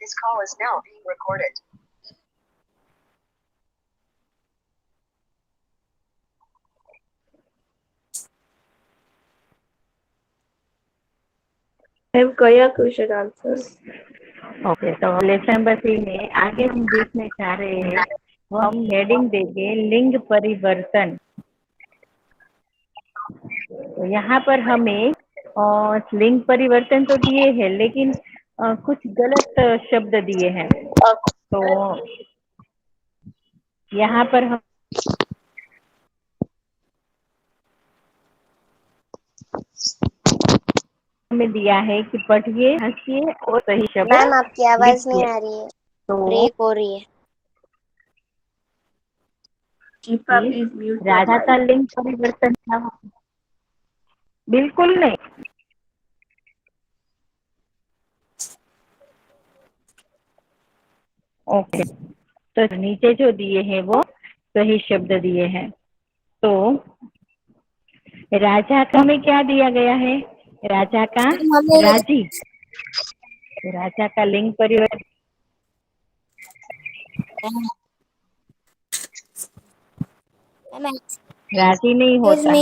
This call is now being recorded. Ma'am कया question answer? Okay, तो lesson number 3 में आगे हम देखने जा रहे हैं, वो हम हेडिंग देंगे लिंग परिवर्तन। तो यहाँ पर हमें लिंग परिवर्तन तो दिए हैं, लेकिन कुछ गलत शब्द दिए हैं। तो यहाँ पर हमें दिया है कि पढ़िए, हंसिए और सही शब्द मैम आपकी आवाज नहीं लिखिए। आ रही है, तो ब्रेक हो रही है। दीपा प्लीज म्यूट राजा का लिंग परिवर्तन क्या होगा? बिल्कुल नहीं। ओके, तो नीचे जो दिए हैं वो सही शब्द दिए हैं। तो राजा का में क्या दिया गया है? राजा का राजी। तो राजा का लिंग परिवर्तन राजी नहीं होता,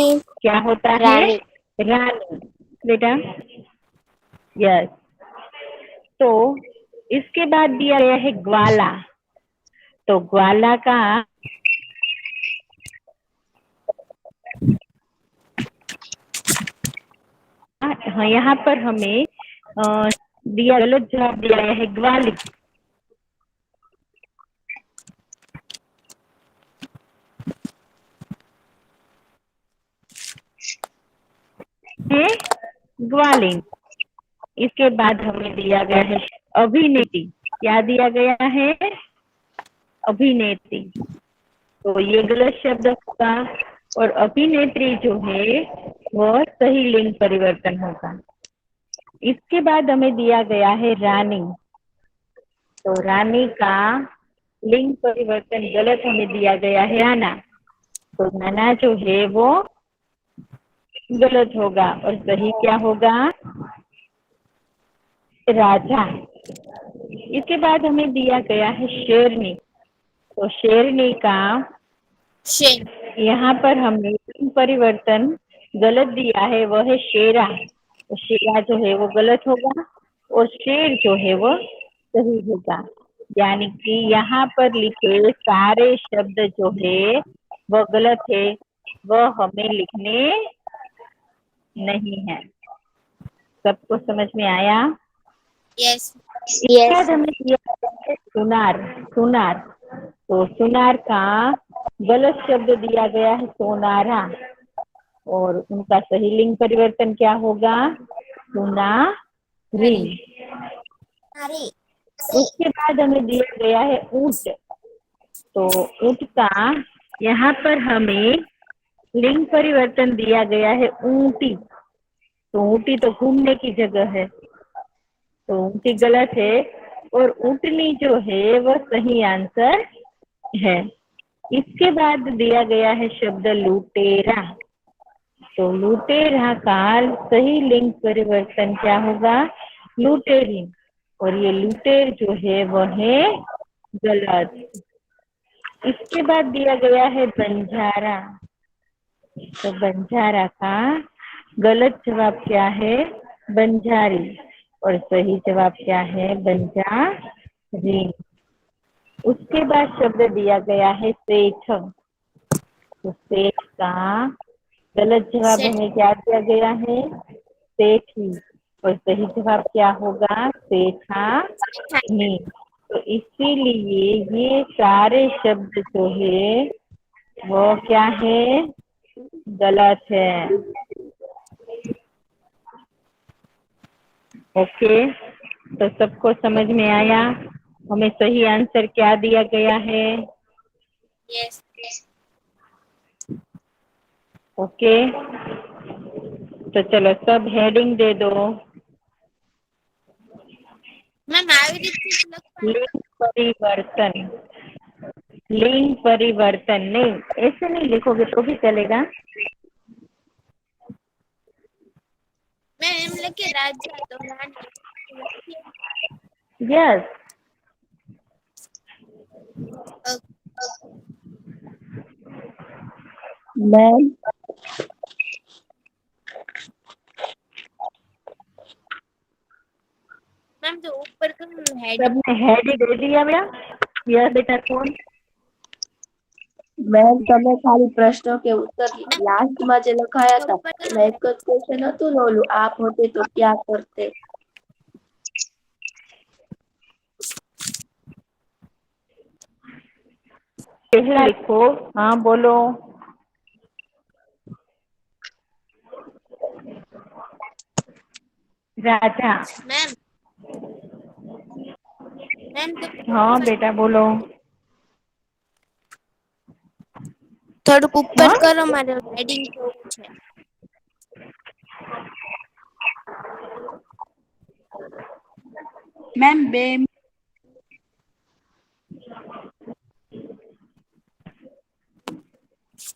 क्या होता है? रानी। रानी। बेटा यस। तो इसके बाद दिया गया है ग्वाला। तो ग्वाला का हाँ, यहाँ पर हमें दिया गलत जवाब दिया गया है ग्वाली। है ग्वालिन। इसके बाद हमें दिया गया है अभिनेत्री। क्या दिया गया है? अभिनेत्री। तो ये गलत शब्द होगा, और अभिनेत्री जो है वह सही लिंग परिवर्तन होगा। इसके बाद हमें दिया गया है रानी। तो रानी का लिंग परिवर्तन गलत हमें दिया गया है राणा। तो राणा जो है वो गलत होगा, और सही क्या होगा? राजा। इसके बाद हमें दिया गया है शेरनी। तो शेरनी का यहाँ पर हमने लिंग परिवर्तन गलत दिया है, वह है शेरा। तो शेरा जो है वो गलत होगा, और शेर जो है वो सही होगा। यानी कि यहाँ पर लिखे सारे शब्द जो है वह गलत है, वह हमें लिखने नहीं है। सबको समझ में आया? यस। इसके बाद हमें दिया है सुनार। सुनार। तो सुनार का गलत शब्द दिया गया है सोनारा, और उनका सही लिंग परिवर्तन क्या होगा? सुनारी। उसके बाद हमें दिया गया है ऊंट। तो ऊंट का यहाँ पर हमें लिंग परिवर्तन दिया गया है ऊंटी। तो ऊंटी तो घूमने की जगह है, तो ऊंटी गलत है, और ऊंटनी जो है वह सही आंसर है। इसके बाद दिया गया है शब्द लुटेरा। तो लुटेरा का सही लिंग परिवर्तन क्या होगा? लुटेरी। और ये लुटेर जो है वह है गलत। इसके बाद दिया गया है बंजारा। तो बंजारा का गलत जवाब क्या है? बंजारी। और सही जवाब क्या है? बंजारी। उसके बाद शब्द दिया गया है सेठ। तो सेठ का गलत जवाब हमें क्या दिया गया है? सेठी। और सही जवाब क्या होगा? सेठानी। तो इसीलिए ये सारे शब्द जो है वो क्या है? गलत है। ओके, तो सबको समझ में आया? हमें सही आंसर क्या दिया गया है? यस। ओके, तो चलो सब हेडिंग दे दो। मैम આવી રીતે लिंग परिवर्तन। लिंग परिवर्तन नहीं, ऐसे नहीं लिखोगे तो भी चलेगा। मैम એમ લખીએ રાજા તો રાણી. यस, मैम मैम तो ऊपर का हेड सबने हेड दे दिया बेटा? यस बेटा कौन? મેમ તમે ખાલી પ્રશ્નો કે ઉત્તર લાસ્ટમાં જે લખાયા હતા ऊपर का એમાં એક જ ક્વેશ્ચન હતું ને ઓલું આપ હોતે તો ક્યા કરતે. पहला लिखो। हाँ बोलो। राजा। मैम मैम तो हाँ बेटा बोलो। થોડુંક ઉપર हाँ કરો મારે હેડિંગ જોવું છે મેમ બે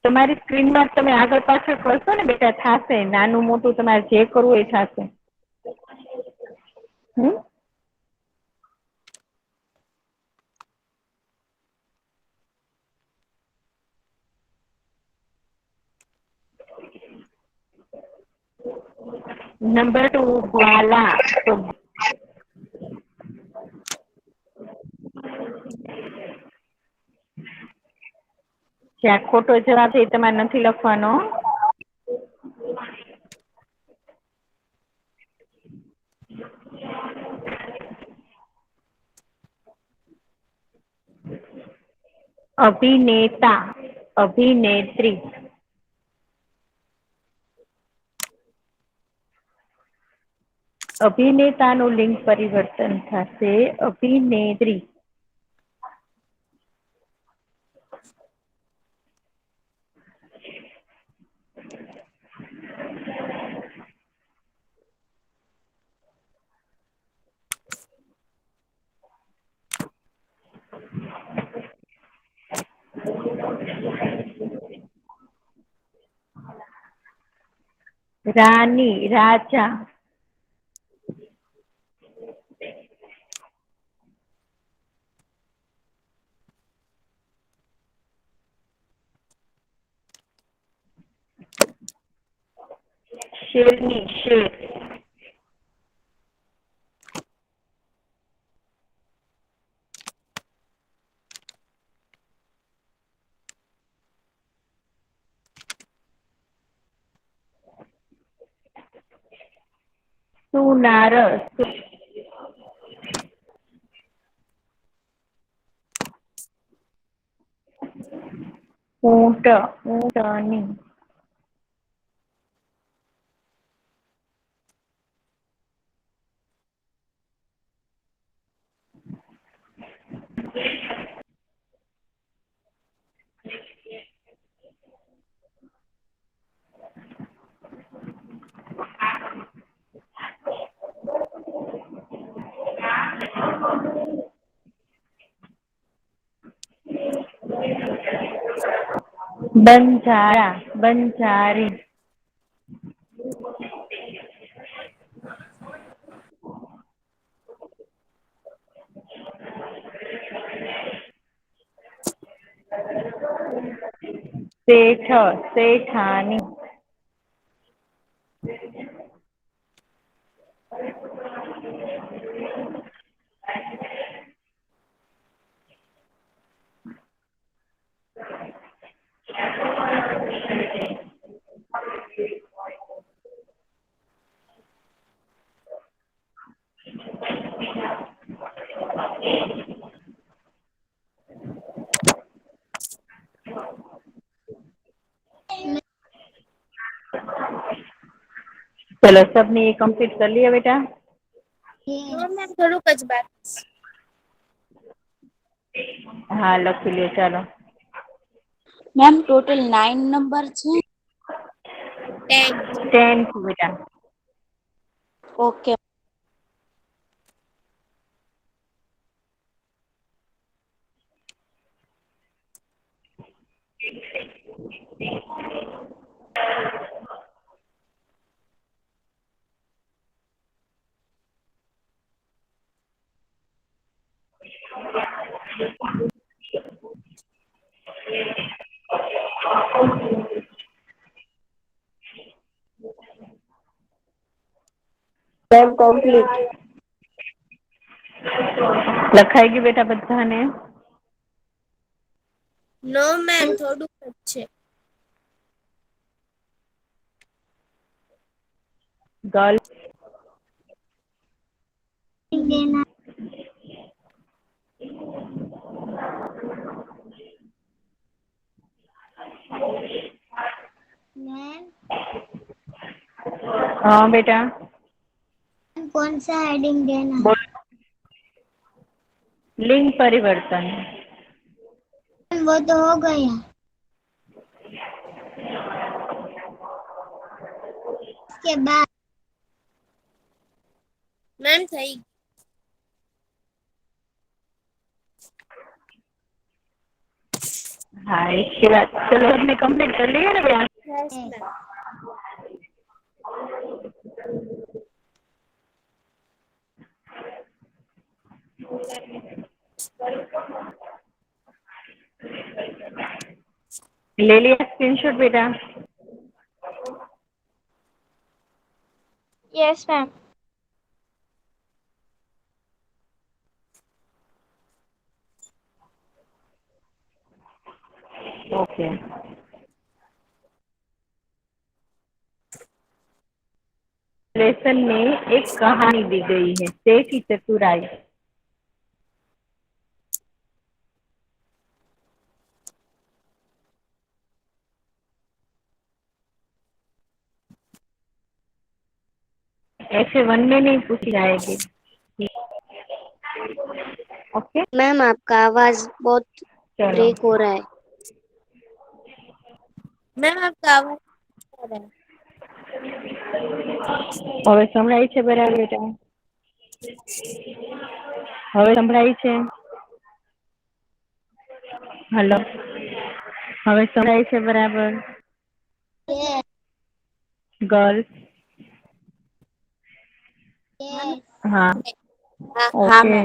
તમારી સ્ક્રીનમાં તમે આગળ પાછળ કરશો ને બેટા થાશે નાનું મોટું તમારે જે કરવું એ થાશે. નંબર 2 ગ્વાલા. તો જ્યાં ખોટો જવાબ છે એ તમારે નથી લખવાનો. અભિનેતા અભિનેત્રી. અભિનેતાનું લિંગ પરિવર્તન થશે અભિનેત્રી. રાની રાજા. શેરની શેર. સુનારસ. ઊંટ ઊંટની. બંજારા બંજારી. શેઠ શેઠાની. चलो सबने ये कंप्लीट कर लिया बेटा? मैम થોડુંક જ બાકી हाँ लखी लो चलो. મેમ ટોટલ 9 નંબર છે. 10 10 बेटा. Okay ma'am complete. લખાઈ ગયું બેટા બધાને? નો મેમ થોડુંક જ છે. ગર્લ मैम हाँ बेटा कौन सा हेडिंग देना? बोल। लिंग परिवर्तन। वो तो हो गया। इसके बाद મેમ થઈ हाँ इसके बाद चलो हमने कंप्लीट कर लिया ना बेटा। Yes ma'am. ले लिया स्क्रीनशॉट बेटा? Yes ma'am. ओके लेसन में एक कहानी दी गई है, सेठ की चतुराई। ऐसे वन में नहीं पूछी जाएगी। ओके मैम आपका आवाज बहुत चलो ब्रेक हो रहा है. મેમ આપકા આવાજ आ रहा है. હવે સંભળાય છે બરાબર બેટા? હવે સંભળાય છે? हेलो હવે સંભળાય છે બરાબર? Yes girls yes. हाँ हाँ ओके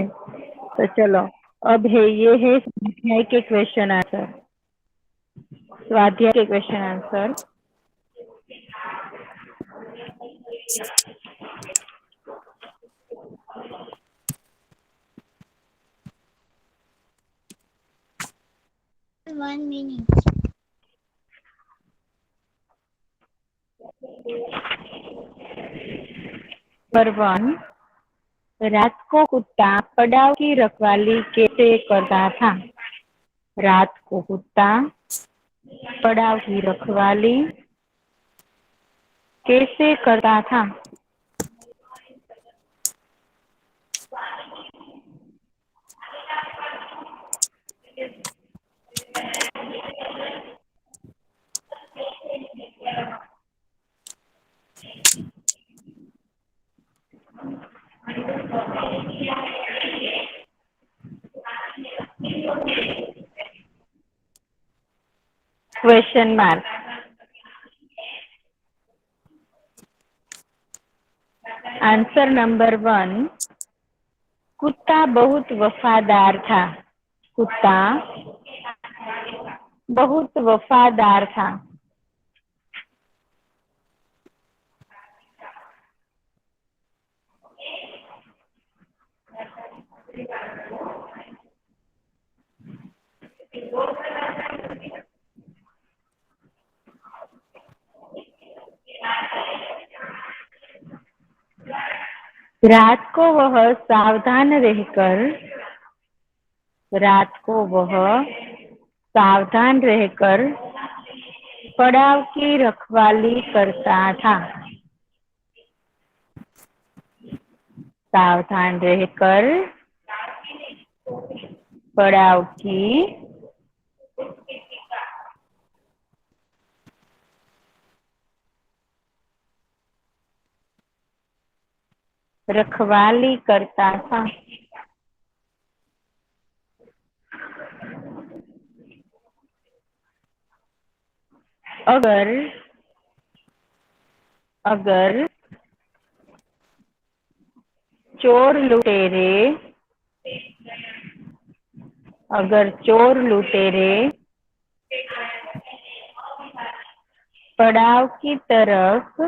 तो चलो अब है ये है स्वाध्याय के क्वेश्चन आंसर। स्वाध्याय के question answer. One minute. Number 1 रात को कुत्ता पड़ाव की रखवाली कैसे करता था? रात को कुत्ता पड़ाव की रखवाली कैसे करता था? Question mark. आंसर नंबर 1 कुत्ता बहुत वफादार था। कुत्ता बहुत वफादार था। रात को वह सावधान रहकर पड़ाव की रखवाली करता था। सावधान रहकर पड़ाव की रखवाली करता था। अगर चोर लुटेरे पड़ाव की तरफ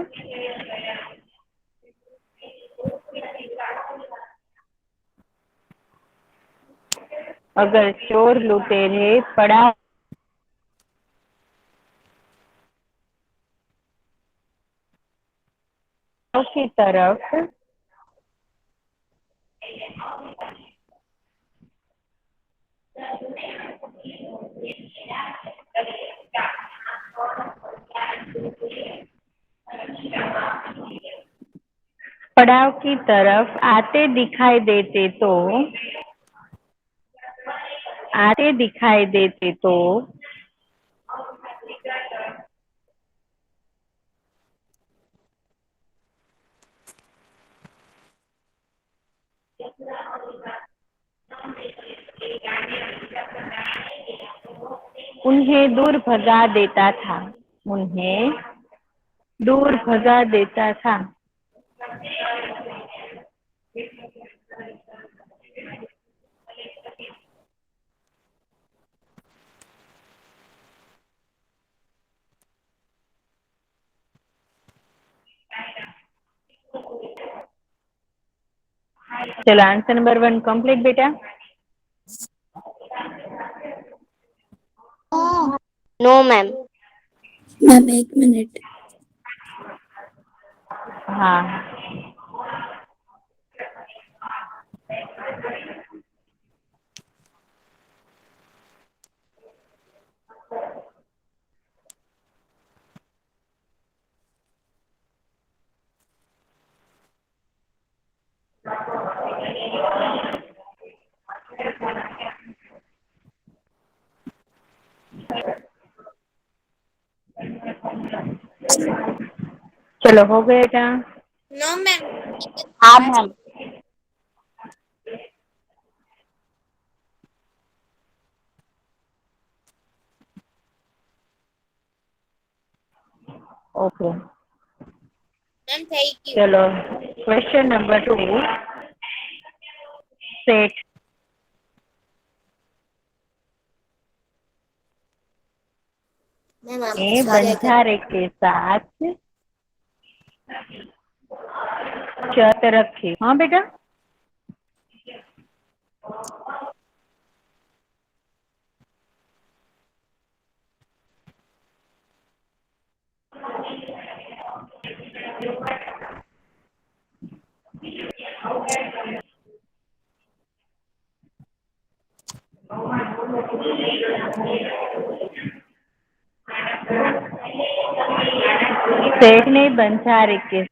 अगर चोर लुटेरे पड़ाव की तरफ पड़ाव की तरफ आते दिखाई देते तो उन्हें दूर भगा देता था। चलो आंसर नंबर 1 कंप्लीट बेटा। No ma'am. Ma'am 1 minute. हाँ चलो हो गया बेटा। No ma'am. हाँ ma'am. Okay ma'am thank you. चलो क्वेश्चन नंबर 2 सेठ मैम आप ने बंजारे के साथ शर्त रखी। हाँ बेटा सेठ ने बंजारे के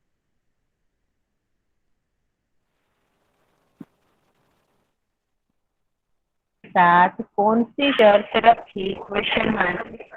साथ कौन सी शर्त रखी? Question mark.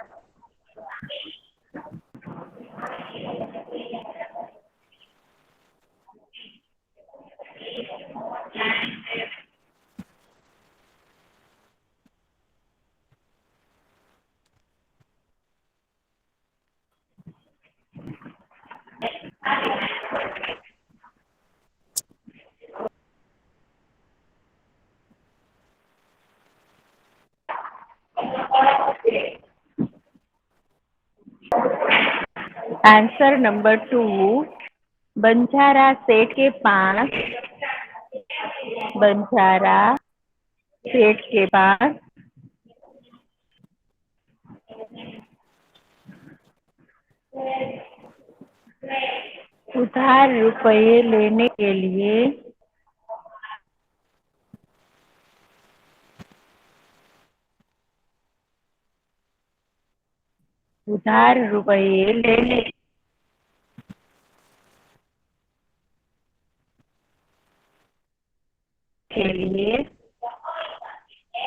Answer number 2 Banjara सेठ के पास उधार रुपये लेने के लिए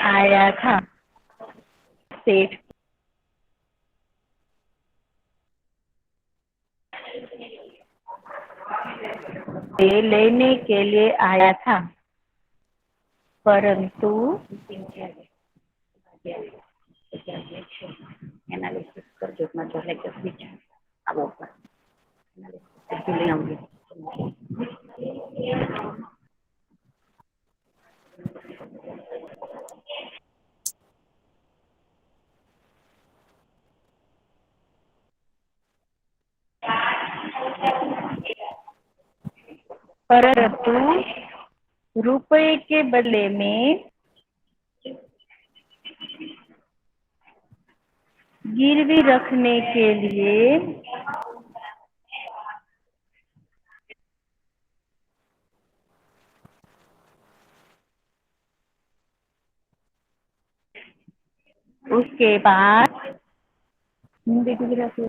आया था। सेठ से लेने के लिए आया था, परंतु एनालिसिस करके मतलब लेक्चर बीच अब ऊपर परंतु रुपये के बदले में गिरवी रखने के लिए उसके पास हिंदी गुजराती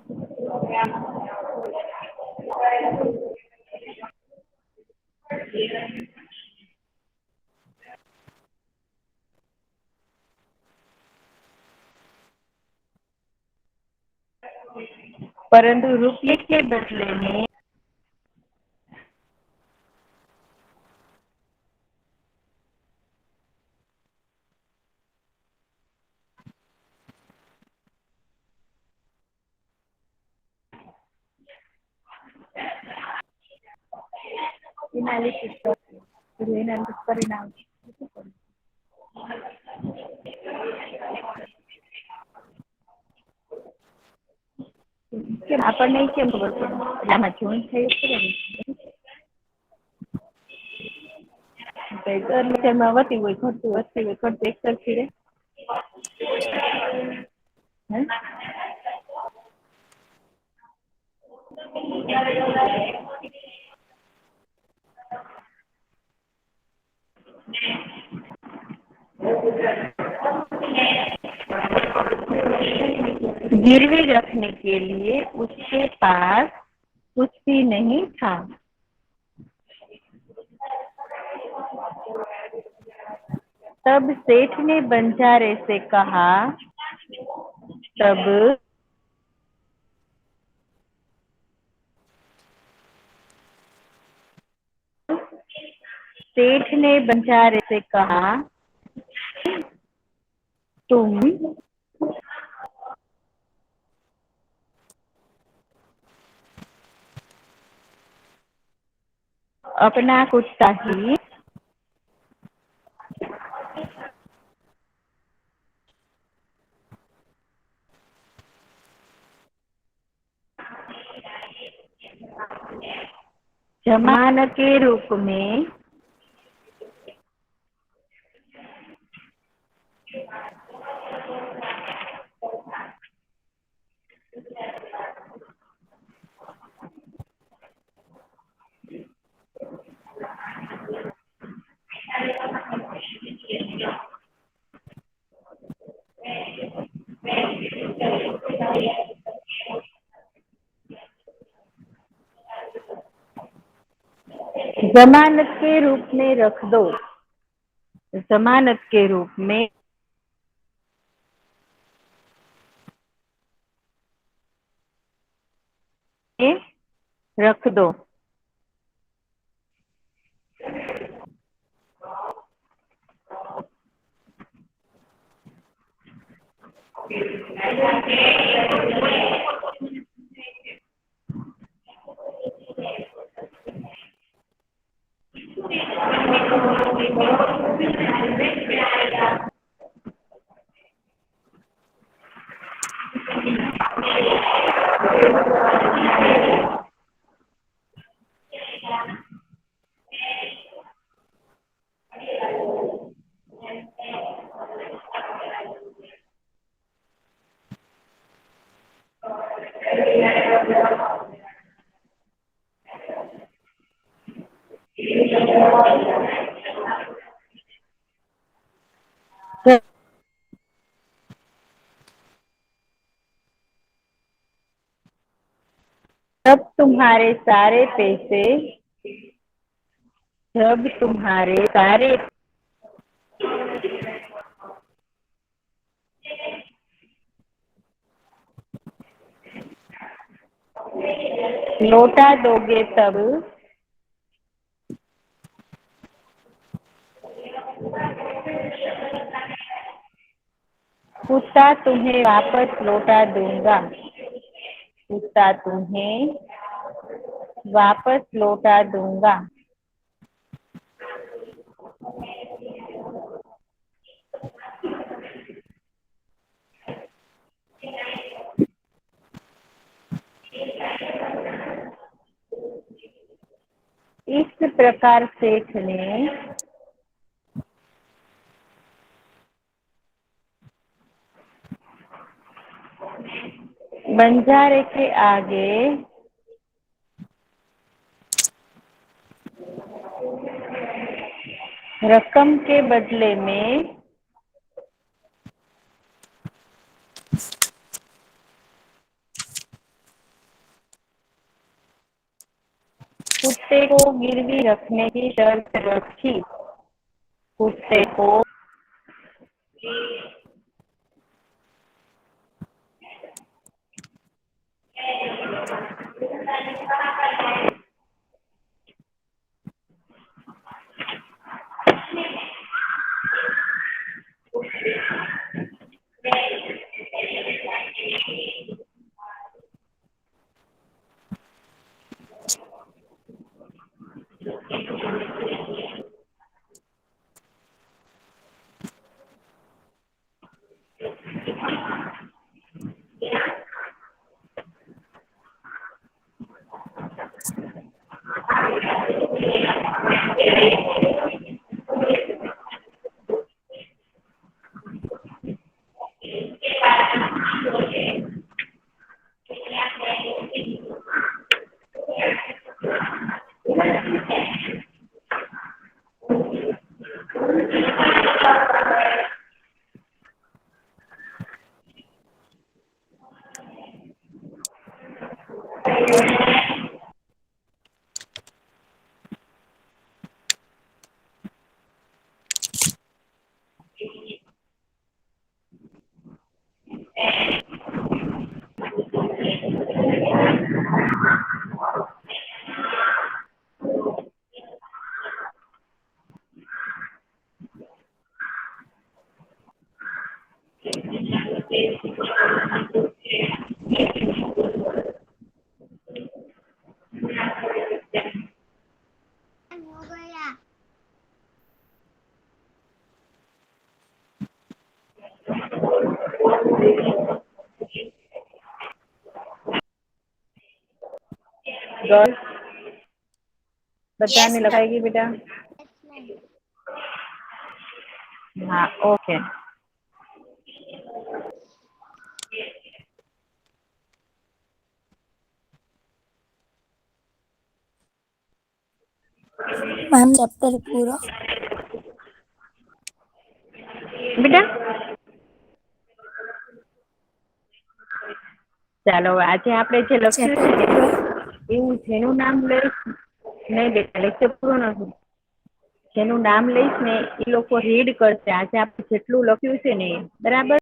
परंतु रुपये के बदले में परिणाम આપણને કેમ ખબર પડે આમાં જોઈન થઈ લેક્ચરમાં વધી હોય ઘટતું વધતી હોય ઘટતું એક સરખી રે गिरवी रखने के लिए उसके पास कुछ भी नहीं था। तब सेठ ने बंजारे से कहा, तब सेठ ने बंजारे से कहा, तुम अपना कुत्ता ही जमानत के रूप में जमानत के रूप में रख दो। जमानत के रूप में रख दो। जब तुम्हारे सारे पैसे लौटा दोगे तब कुत्ता तुम्हें वापस लौटा दूंगा। कुत्ता तुम्हें वापस लौटा दूंगा। इस प्रकार सेठ ने बंजारे के आगे रकम के बदले में कुत्ते को गिरवी रखने की शर्त रखी। कुत्ते को हो गया। गर्ल्स Yes, बताने ma'am. लगाएगी बेटा। हाँ ओके। मैम चैप्टर पूरा બેટા ચાલો આજે આપણે જે લખ્યું ચેપ્ટર છે પૂરો એવું જેનું નામ લઈશ નહીં બેટા લેક્ચર પૂરો નથી જેનું નામ લઈશ ને એ લોકો રીડ કરશે આજે આપણે જેટલું લખ્યું છે ને એ બરાબર